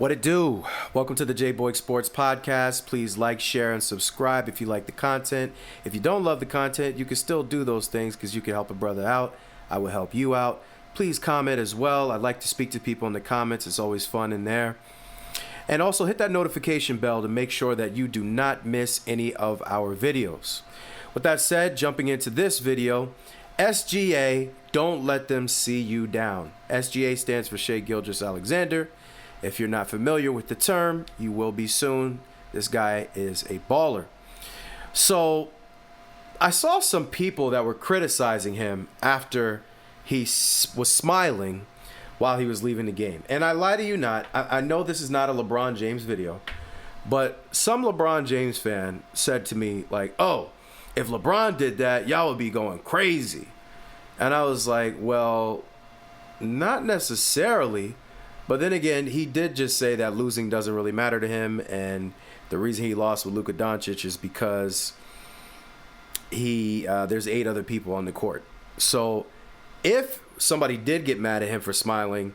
What it do? Welcome to the J-Boy Sports Podcast. Please like, share, and subscribe if you like the content. If you don't love the content, you can still do those things because you can help a brother out. I will help you out. Please comment as well. I like to speak to people in the comments. It's always fun in there. And also hit that notification bell to make sure that you do not miss any of our videos. With that said, jumping into this video, SGA, don't let them see you down. SGA stands for Shai Gilgeous-Alexander. If you're not familiar with the term, you will be soon. This guy is a baller. So I saw some people that were criticizing him after he was smiling while he was leaving the game. And I lie to you not, I know this is not a LeBron James video, but some LeBron James fan said to me like, oh, if LeBron did that, y'all would be going crazy. And I was like, well, not necessarily. But then again, he did just say that losing doesn't really matter to him, and the reason he lost with Luka Doncic is because there's 8 other people on the court. So if somebody did get mad at him for smiling,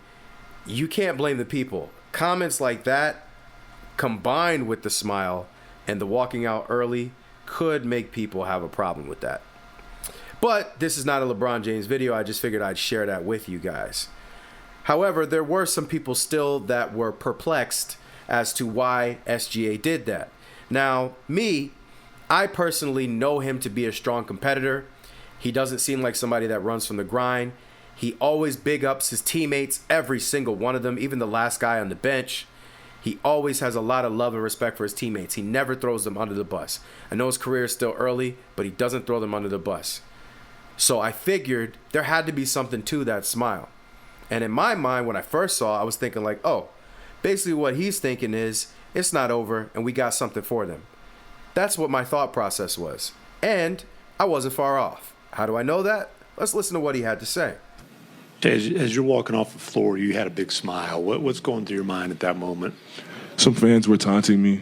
you can't blame the people. Comments like that, combined with the smile and the walking out early, could make people have a problem with that. But this is not a LeBron James video. I just figured I'd share that with you guys. However, there were some people still that were perplexed as to why SGA did that. Now, I personally know him to be a strong competitor. He doesn't seem like somebody that runs from the grind. He always big ups his teammates, every single one of them, even the last guy on the bench. He always has a lot of love and respect for his teammates. He never throws them under the bus. I know his career is still early, but he doesn't throw them under the bus. So I figured there had to be something to that smile. And in my mind, when I first saw it, I was thinking like, oh, basically what he's thinking is it's not over and we got something for them. That's what my thought process was. And I wasn't far off. How do I know that? Let's listen to what he had to say. As you're walking off the floor, you had a big smile. What's going through your mind at that moment? Some fans were taunting me.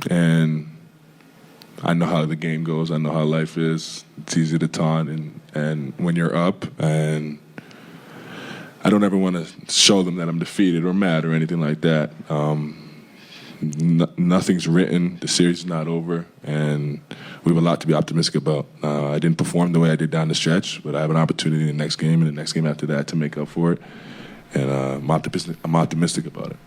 And I know how the game goes. I know how life is. It's easy to taunt and when you're up, and I don't ever want to show them that I'm defeated or mad or anything like that. Nothing's written. The series is not over, and we have a lot to be optimistic about. I didn't perform the way I did down the stretch, but I have an opportunity in the next game and the next game after that to make up for it, and I'm optimistic about it.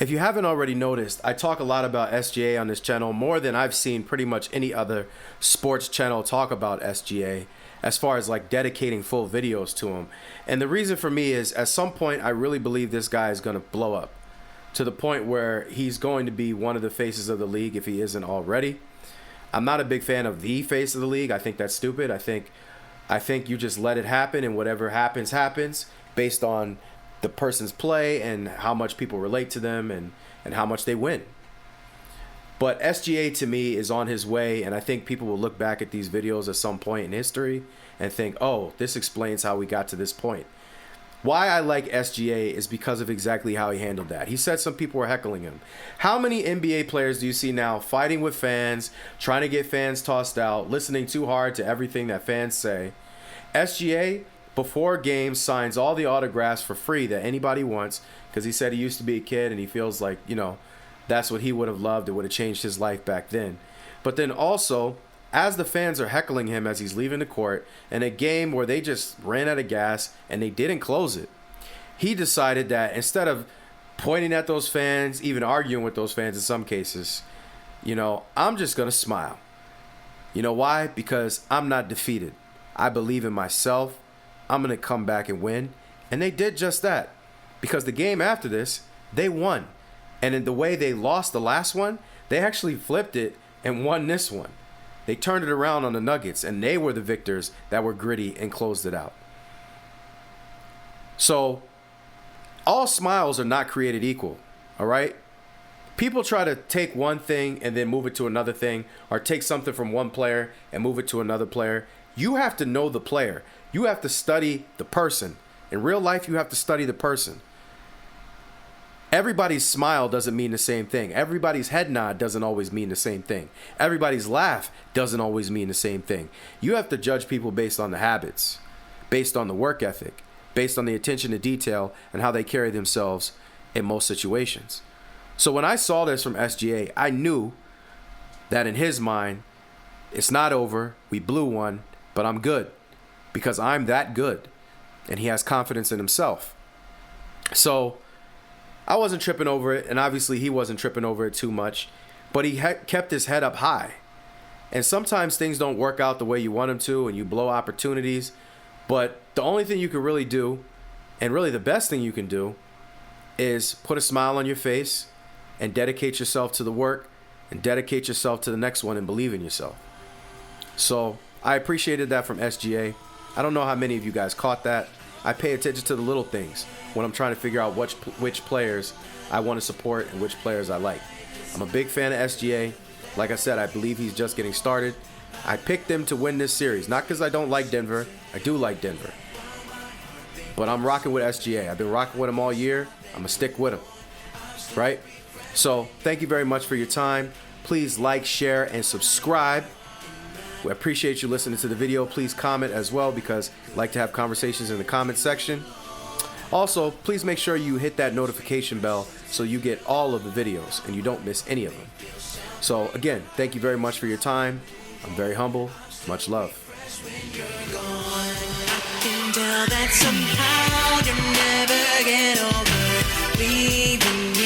If you haven't already noticed, I talk a lot about SGA on this channel, more than I've seen pretty much any other sports channel talk about SGA, as far as like dedicating full videos to him. And the reason for me is at some point I really believe this guy is going to blow up to the point where he's going to be one of the faces of the league if he isn't already. I'm not a big fan of the face of the league. I think that's stupid. I think you just let it happen, and whatever happens, happens based on the person's play and how much people relate to them and how much they win. But SGA to me is on his way, and I think people will look back at these videos at some point in history and think, oh, this explains how we got to this point. Why I like SGA is because of exactly how he handled that. He said some people were heckling him. How many NBA players do you see now fighting with fans, trying to get fans tossed out, listening too hard to everything that fans say? SGA, before games, signs all the autographs for free that anybody wants, because he said he used to be a kid and he feels like, that's what he would have loved. It would have changed his life back then. But then also, as the fans are heckling him as he's leaving the court in a game where they just ran out of gas and they didn't close it, he decided that instead of pointing at those fans, even arguing with those fans in some cases, I'm just going to smile. You know why? Because I'm not defeated. I believe in myself. I'm going to come back and win. And they did just that. Because the game after this, they won. And in the way they lost the last one, they actually flipped it and won this one. They turned it around on the Nuggets, and they were the victors that were gritty and closed it out. So, all smiles are not created equal, all right? People try to take one thing and then move it to another thing, or take something from one player and move it to another player. You have to know the player. You have to study the person. In real life, you have to study the person. Everybody's smile doesn't mean the same thing. Everybody's head nod doesn't always mean the same thing. Everybody's laugh doesn't always mean the same thing. You have to judge people based on the habits, based on the work ethic, based on the attention to detail and how they carry themselves in most situations. So when I saw this from SGA, I knew that in his mind, it's not over. We blew one, but I'm good because I'm that good. And he has confidence in himself. So I wasn't tripping over it, and obviously he wasn't tripping over it too much, but he kept his head up high. And sometimes things don't work out the way you want them to, and you blow opportunities. But the only thing you can really do, and really the best thing you can do, is put a smile on your face and dedicate yourself to the work and dedicate yourself to the next one and believe in yourself. So I appreciated that from SGA. I don't know how many of you guys caught that. I pay attention to the little things when I'm trying to figure out which players I want to support and which players I like. I'm a big fan of SGA. Like I said, I believe he's just getting started. I picked them to win this series, not because I don't like Denver. I do like Denver. But I'm rocking with SGA. I've been rocking with him all year. I'm going to stick with him. Right? So thank you very much for your time. Please like, share, and subscribe. We appreciate you listening to the video. Please comment as well because I like to have conversations in the comment section. Also, please make sure you hit that notification bell so you get all of the videos and you don't miss any of them. So again, thank you very much for your time. I'm very humble. Much love. That somehow you'll never get over leaving me.